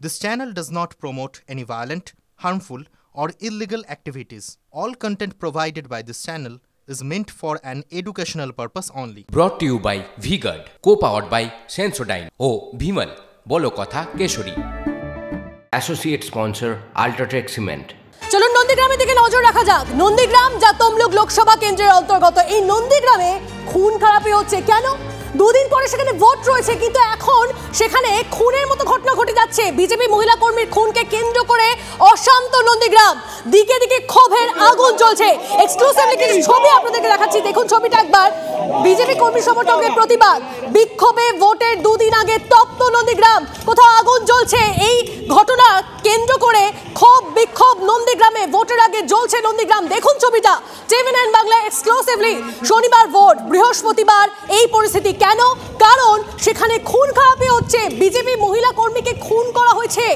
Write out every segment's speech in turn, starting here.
This channel does not promote any violent, harmful, or illegal activities. All content provided by this channel is meant for an educational purpose only. Brought to you by V-Guard, co-powered by Sensodyne O Bhimal, বলো কথা Keshari. Associate sponsor Ultratech Cement। চলুন নন্দীগ্রামের দিকে নজর রাখা যাক। নন্দীগ্রাম যা তমলুক লোকসভা কেন্দ্রের অন্তর্গত। এই নন্দীগ্রামে খুন খারাপি হচ্ছে কেন? দুদিন পরে সেখানে ভোট রয়েছে, কিন্তু এখন সেখানে খুনের মতো ঘটনা ঘটে যাচ্ছে। বিজেপি মহিলা কর্মীর খুনকে কেন্দ্র করে অশান্ত নন্দীগ্রাম, দিকে দিকে ক্ষোভের আগুন জ্বলছে। এক্সক্লুসিভলি কিছু ছবি আপনাদেরকে দেখাচ্ছি, দেখুন ছবিটা একবার। বিজেপি কর্মী সমর্থকদের প্রতিবাদ, বিক্ষোভে ভোটের দুদিন আগে তপ্ত নন্দীগ্রাম, কোথাও আগুন জ্বলছে। এই ঘটনা কেন্দ্র করে ক্ষোভ বিক্ষোভ নন্দীগ্রামে, ভোটের আগে জ্বলছে নন্দীগ্রাম। দেখুন ছবিটা, TV9 বাংলা এক্সক্লুসিভলি। শনিবার ভোট, বৃহস্পতিবার এই পরিস্থিতি কেন? কারণ সেখানে খুন খারাপি হচ্ছে। বিজেপি মহিলা কর্মীকে খুন করা হয়েছে।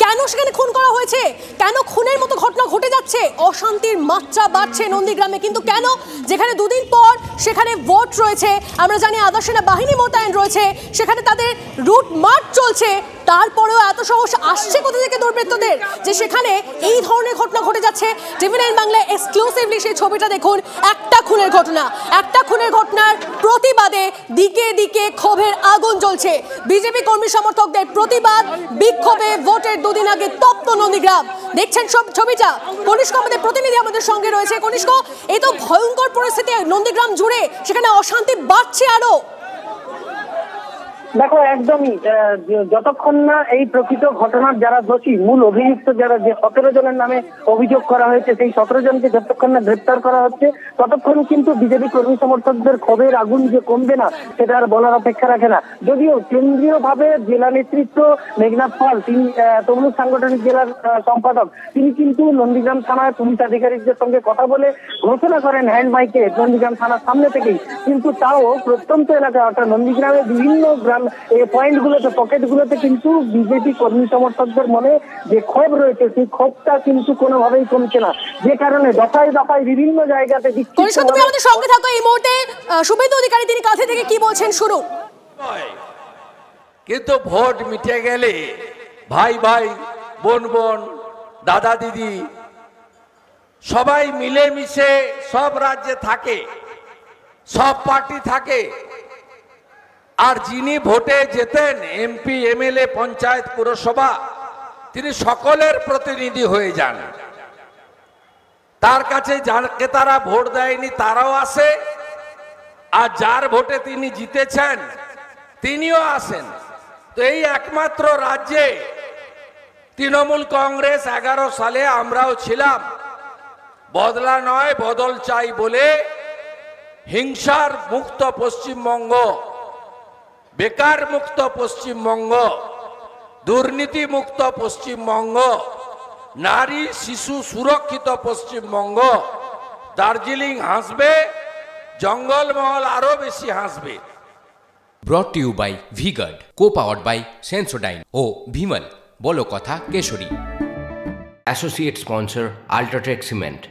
কেন সেখানে খুন করা হয়েছে? কেন খুনের মতো ঘটনা ঘটে যাচ্ছে? অশান্তির মাত্রা বাড়ছে নন্দীগ্রামে, কিন্তু কেন? যেখানে দুদিন পর সেখানে ভোট রয়েছে, আমরা জানি আধা সেনা বাহিনী মোতায়েন রয়েছে, সেখানে তাদের রুট মার্চ চলছে, তারপরেও এত সাহস আসছে কোথা থেকে দুর্বৃত্তদের যে সেখানে এই ধরনের ঘটনা ঘটে যাচ্ছে? TV9 বাংলা এক্সক্লুসিভলি সেই ছবিটা দেখুন। একটা খুনের ঘটনা, একটা খুনের ঘটনার প্রতিবাদে দিকে দিকে ক্ষোভের আগুন জ্বলছে। বিজেপি কর্মী সমর্থকদের প্রতিবাদ, বিক্ষোভে ভোটের দুদিন আগে তপ্ত নন্দীগ্রাম। দেখছেন সব ছবিটা। কনিষ্ক আমাদের প্রতিনিধি আমাদের সঙ্গে রয়েছে। কনিষ্ক, এই তো ভয়ঙ্কর পরিস্থিতি নন্দীগ্রাম জুড়ে, সেখানে অশান্তি বাড়ছে আরো। দেখো, একদমই যতক্ষণ না এই প্রকৃত ঘটনার যারা দোষী, মূল অভিযুক্ত যারা, যে 17 জনের নামে অভিযোগ করা হয়েছে, সেই 17 জনকে যতক্ষণ না গ্রেপ্তার করা হচ্ছে ততক্ষণ কিন্তু বিজেপি কর্মী সমর্থকদের ক্ষোভের আগুন যে কমবে না সেটা আর বলার অপেক্ষা রাখে না। যদিও কেন্দ্রীয় ভাবে জেলা নেতৃত্ব মেঘনাথ পাল, তিনি তমলুক সাংগঠনিক জেলার সম্পাদক, তিনি কিন্তু নন্দীগ্রাম থানার পুলিশ আধিকারিকদের সঙ্গে কথা বলে ঘোষণা করেন হ্যান্ড মাইকে নন্দীগ্রাম থানার সামনে থেকেই। কিন্তু তাও প্রত্যন্ত এলাকা অর্থাৎ নন্দীগ্রামের বিভিন্ন গ্রাম পয়েন্ট গুলোতে, পকেট গুলোতে কিন্তু বিজেপি কর্মী সমর্থকদের মনে যে ক্ষোভ রয়েছে, সেই ক্ষোভটা কিন্তু কোনোভাবেই কমছে না, যে কারণে দফায় দফায় বিভিন্ন জায়গাতে আমাদের সঙ্গে থাকো এই মুহূর্তে শুভেন্দু অধিকারী, তিনি কাছে থেকে কি বলছেন শুরু। কিন্তু ভোট মিটে গেলে ভাই ভাই, বোন বোন, দাদা দিদি সবাই মিলেমিশে সব রাজ্যে থাকে, সব পার্টি থাকে। আর যিনি ভোটে জেতেন, এমপি, MLA, পঞ্চায়েত, পুরসভা, তিনি সকলের প্রতিনিধি হয়ে যান। তার কাছে যাকে তারা ভোট দেয়নি তারাও আসে, আর যার ভোটে তিনি জিতেছেন তিনিও আসেন। তো এই একমাত্র রাজ্যে তৃণমূল কংগ্রেস 11 সালে আমরাও ছিলাম। বদলা নয় বদল চাই বলে হিংসার মুক্ত পশ্চিমবঙ্গ, বেকার মুক্ত পশ্চিমবঙ্গ, দুর্নীতি মুক্ত পশ্চিমবঙ্গ, নারী শিশু সুরক্ষিত পশ্চিমবঙ্গ, দার্জিলিং হাসবে, জঙ্গলমহল আরো বেশি হাসবে। Brought to you by V-Guard, co-powered by Sensodyne O Bhimal, বলো কথা Keshari. Associate sponsor Ultratech Cement।